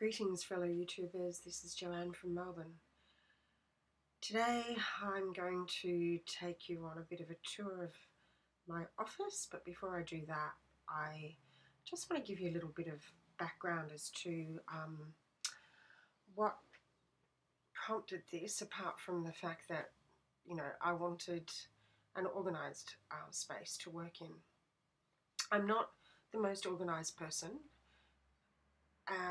Greetings fellow YouTubers, this is Joanne from Melbourne. Today I'm going to take you on a bit of a tour of my office, but before I do that I just want to give you a little bit of background as to what prompted this, apart from the fact that, you know, I wanted an organised space to work in. I'm not the most organised person.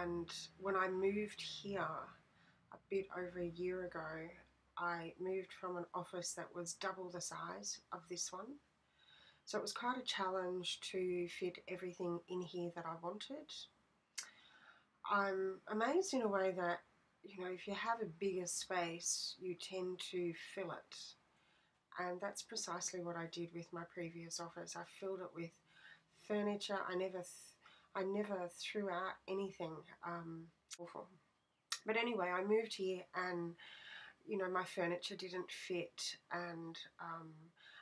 And when I moved here a bit over a year ago, I moved from an office that was double the size of this one. So it was quite a challenge to fit everything in here that I wanted. I'm amazed in a way that, you know, if you have a bigger space, you tend to fill it. And that's precisely what I did with my previous office. I filled it with furniture. I never threw out anything awful. But anyway, I moved here and, you know, my furniture didn't fit, and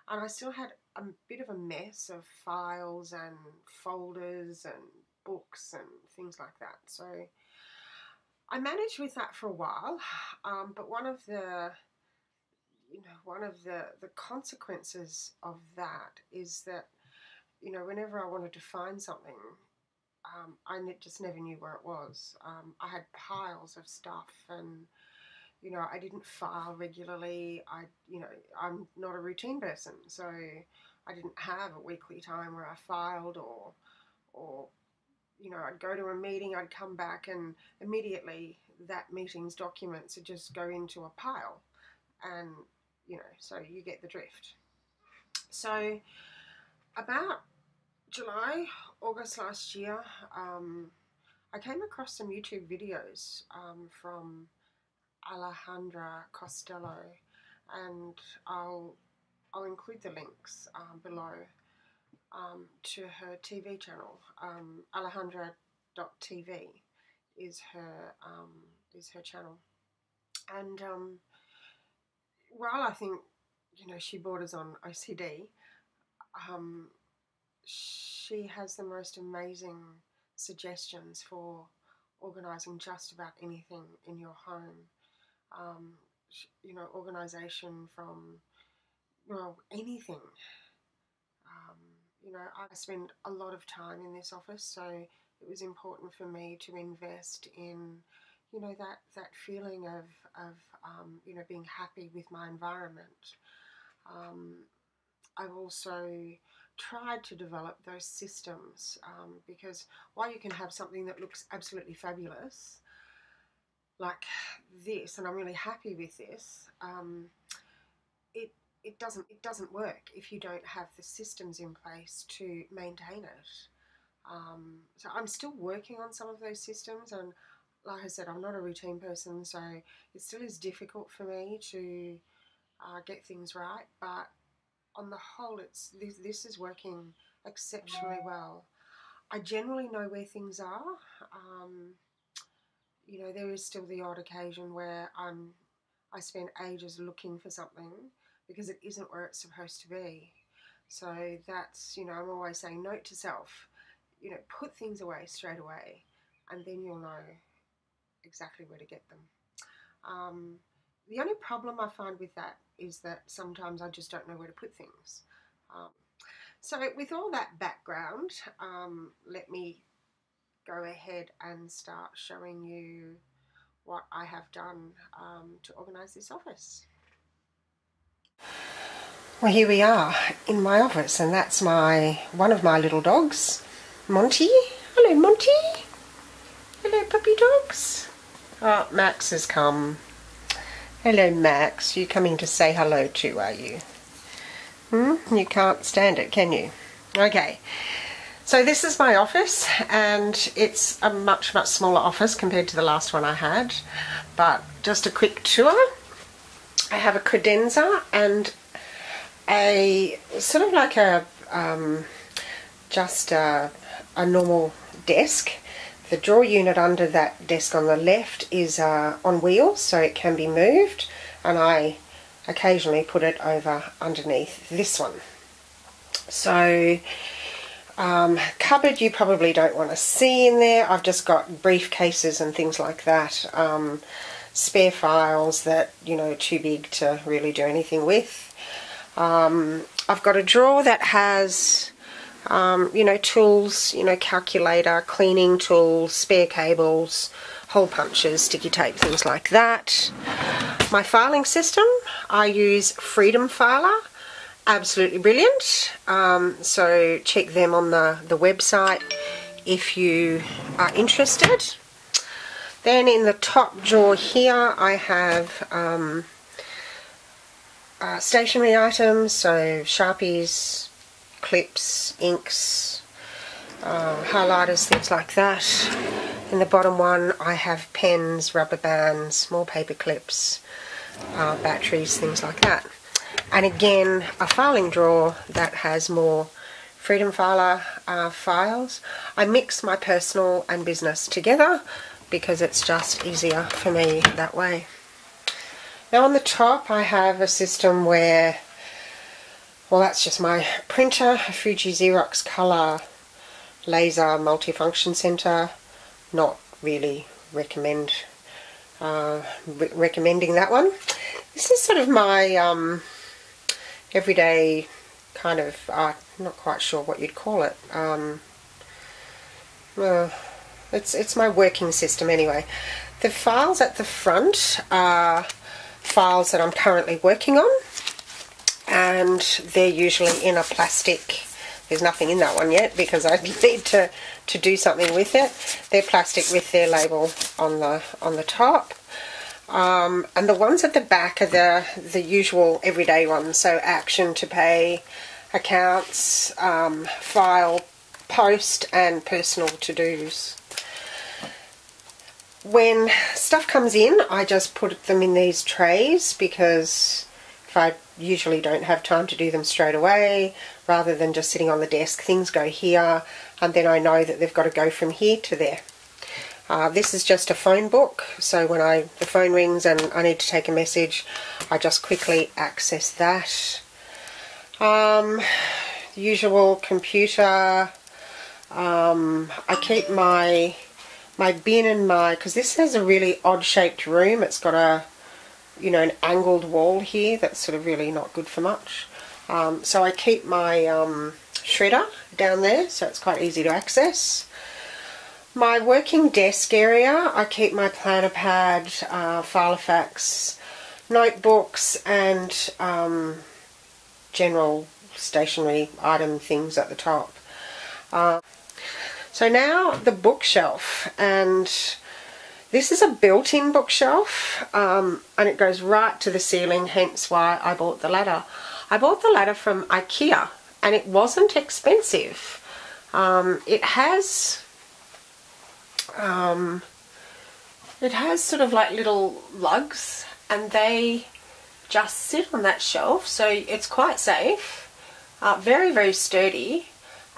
I still had a bit of a mess of files and folders and books and things like that. So I managed with that for a while, but one of the consequences of that is that, you know, whenever I wanted to find something, I just never knew where it was. I had piles of stuff, and, you know, I didn't file regularly. I'm not a routine person, so I didn't have a weekly time where I filed, or you know, I'd go to a meeting, I'd come back, and immediately that meeting's documents would just go into a pile, and, you know, so you get the drift. So about July, August last year, I came across some YouTube videos from Alejandra Costello, and I'll include the links below to her TV channel. Alejandra.tv is her channel, and while I think, you know, she borders on OCD, she has the most amazing suggestions for organising just about anything in your home. You know, organisation from, well, anything. You know, I spend a lot of time in this office, so it was important for me to invest in, you know, that feeling of you know, being happy with my environment. I've also tried to develop those systems, because while you can have something that looks absolutely fabulous like this, and I'm really happy with this, it doesn't work if you don't have the systems in place to maintain it. So I'm still working on some of those systems, and like I said, I'm not a routine person, so it still is difficult for me to get things right, but on the whole, this is working exceptionally well. I generally know where things are. You know, there is still the odd occasion where I spend ages looking for something because it isn't where it's supposed to be. So that's, you know, I'm always saying, note to self, you know, put things away straight away, and then you'll know exactly where to get them. The only problem I find with that is that sometimes I just don't know where to put things. So with all that background, let me go ahead and start showing you what I have done to organise this office. Well, here we are in my office, and that's one of my little dogs, Monty. Hello, Monty. Hello, puppy dogs. Oh, Max has come. Hello, Max. You coming to say hello too, are you? You can't stand it, can you? Okay. So this is my office, and it's a much, much smaller office compared to the last one I had. But just a quick tour. I have a credenza and a sort of like just a normal desk. The drawer unit under that desk on the left is on wheels, so it can be moved, and I occasionally put it over underneath this one. So Cupboard you probably don't want to see in there. I've just got briefcases and things like that. Spare files that, you know, too big to really do anything with. I've got a drawer that has, you know, tools, you know, calculator, cleaning tools, spare cables, hole punches, sticky tape, things like that. My filing system, I use Freedom Filer. Absolutely brilliant. So check them on the website if you are interested. Then in the top drawer here I have stationery items, so Sharpies, clips, inks, highlighters, things like that. In the bottom one I have pens, rubber bands, more paper clips, batteries, things like that. And again, a filing drawer that has more Freedom Filer files. I mix my personal and business together because it's just easier for me that way. Now on the top I have a system where, well, that's just my printer, a Fuji Xerox Color Laser Multifunction Center. Not really recommending that one. This is sort of my everyday kind of, not quite sure what you'd call it. It's my working system anyway. The files at the front are files that I'm currently working on, and they're usually in a plastic. There's nothing in that one yet because I need to do something with it. They're plastic with their label on the top. And the ones at the back are the usual everyday ones, so action to pay, accounts, file, post, and personal to-dos. When stuff comes in, I just put them in these trays because if I usually don't have time to do them straight away, rather than just sitting on the desk, things go here, and then I know that they've got to go from here to there. This is just a phone book, so when the phone rings and I need to take a message, I just quickly access that. Usual computer. I keep my bin and because this has a really odd shaped room. It's got a, you know, an angled wall here that's sort of really not good for much. So I keep my shredder down there, so it's quite easy to access. My working desk area, I keep my planner pad, Filofax, notebooks, and general stationery item things at the top. So now the bookshelf, and this is a built-in bookshelf, and it goes right to the ceiling, hence why I bought the ladder. I bought the ladder from IKEA, and it wasn't expensive. It has sort of like little lugs, and they just sit on that shelf, so it's quite safe, very, very sturdy,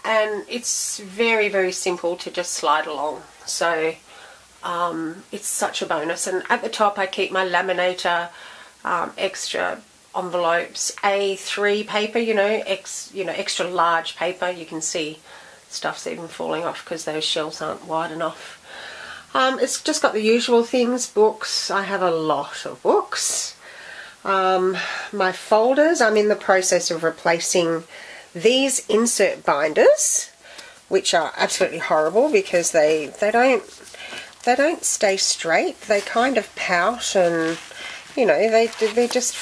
and it's very, very simple to just slide along. So it's such a bonus. And at the top I keep my laminator, extra envelopes, A3 paper, extra large paper. You can see stuff's even falling off because those shelves aren't wide enough. It's just got the usual things, books. I have a lot of books. My folders, I'm in the process of replacing these insert binders, which are absolutely horrible because they don't stay straight. They kind of pout, and you know, they just,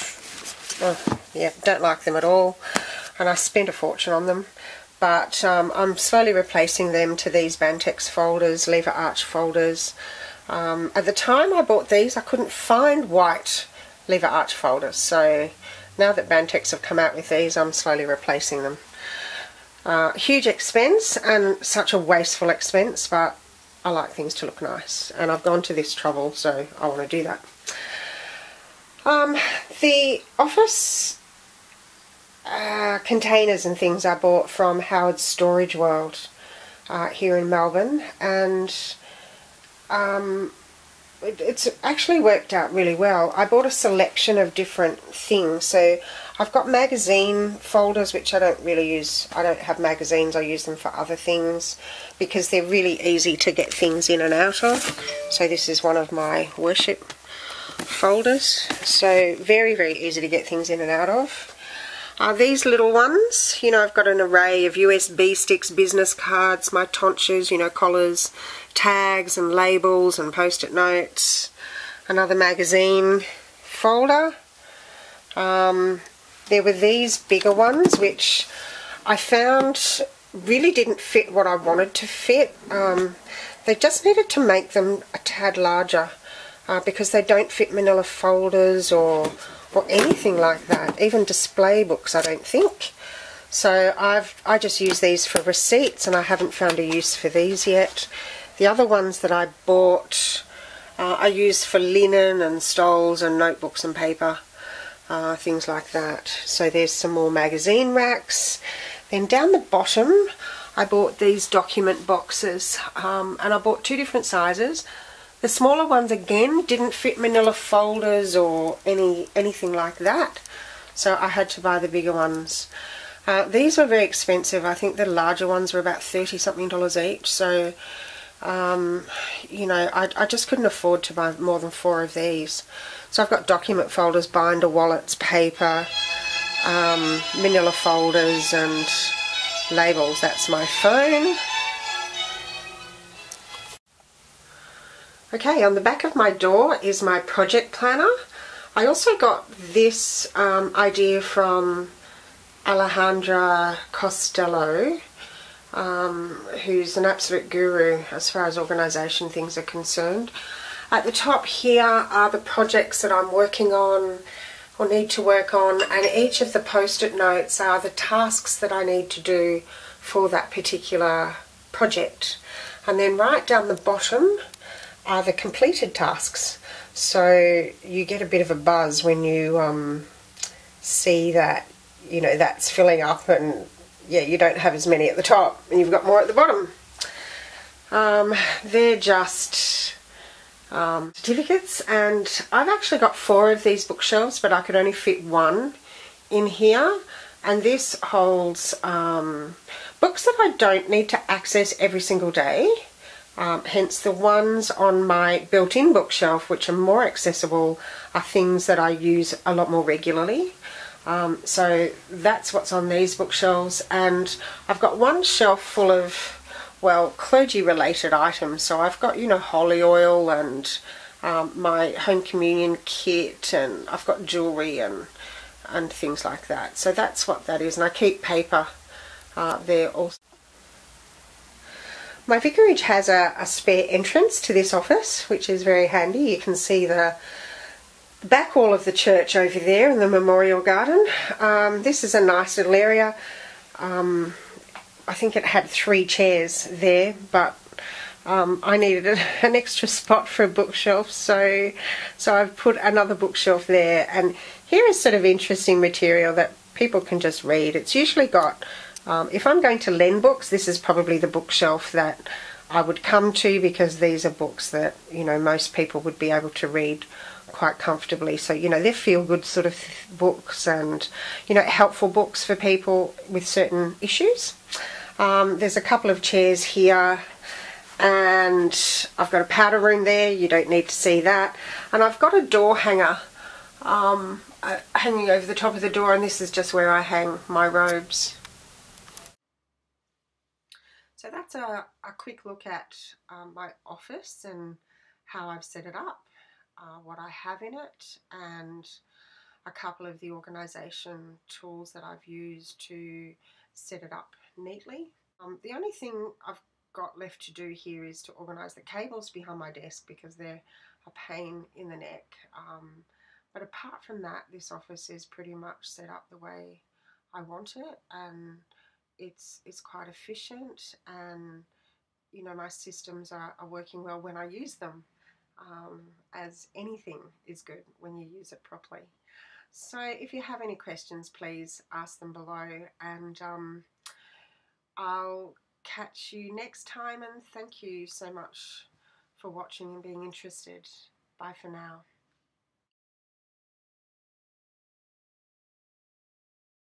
oh, yeah, don't like them at all, and I spent a fortune on them. But I'm slowly replacing them to these Bantex folders, lever arch folders. At the time I bought these, I couldn't find white lever arch folders, so now that Bantex have come out with these, I'm slowly replacing them. Huge expense, and such a wasteful expense, but I like things to look nice, and I've gone to this trouble, so I want to do that. The office containers and things I bought from Howard's Storage World here in Melbourne, and it's actually worked out really well. I bought a selection of different things. So I've got magazine folders, which I don't really use. I don't have magazines. I use them for other things because they're really easy to get things in and out of. So this is one of my worship folders. So very, very easy to get things in and out of. These little ones, you know, I've got an array of USB sticks, business cards, my tonsures, you know, collars, tags and labels and post-it notes. Another magazine folder. There were these bigger ones which I found really didn't fit what I wanted to fit. They just needed to make them a tad larger because they don't fit manila folders or anything like that, even display books I don't think. So I just use these for receipts and I haven't found a use for these yet. The other ones that I bought I use for linen and stoles and notebooks and paper, things like that. So there's some more magazine racks. Then down the bottom I bought these document boxes and I bought two different sizes. The smaller ones again didn't fit manila folders or anything like that, so I had to buy the bigger ones. These were very expensive. I think the larger ones were about $30-something each, so you know, I just couldn't afford to buy more than 4 of these. So I've got document folders, binder wallets, paper, manila folders and labels. That's my phone. Okay, on the back of my door is my project planner. I also got this idea from Alejandra Costello, who's an absolute guru as far as organisation things are concerned. At the top here are the projects that I'm working on or need to work on, and each of the post-it notes are the tasks that I need to do for that particular project. And then right down the bottom are the completed tasks. So you get a bit of a buzz when you see that, you know, that's filling up, and yeah, you don't have as many at the top and you've got more at the bottom. They're just certificates, and I've actually got 4 of these bookshelves, but I could only fit 1 in here, and this holds books that I don't need to access every single day. Hence the ones on my built-in bookshelf, which are more accessible, are things that I use a lot more regularly. So that's what's on these bookshelves, and I've got one shelf full of, well, clergy-related items. So I've got, you know, holy oil and my home communion kit, and I've got jewellery and things like that. So that's what that is, and I keep paper there also. My vicarage has a spare entrance to this office, which is very handy. You can see the back wall of the church over there in the memorial garden. This is a nice little area. I think it had 3 chairs there, but I needed an extra spot for a bookshelf, so I've put another bookshelf there. And here is sort of interesting material that people can just read. It's usually got, if I'm going to lend books, this is probably the bookshelf that I would come to, because these are books that, you know, most people would be able to read quite comfortably. So, you know, they're feel-good sort of books, and, you know, helpful books for people with certain issues. There's a couple of chairs here, and I've got a powder room there. You don't need to see that. And I've got a door hanger hanging over the top of the door, and this is just where I hang my robes. So that's a quick look at my office and how I've set it up, what I have in it, and a couple of the organisation tools that I've used to set it up neatly. The only thing I've got left to do here is to organise the cables behind my desk, because they're a pain in the neck. But apart from that, this office is pretty much set up the way I want it, and it's quite efficient, and, you know, my systems are working well when I use them, as anything is good when you use it properly. So if you have any questions, please ask them below, and I'll catch you next time, and thank you so much for watching and being interested. Bye for now.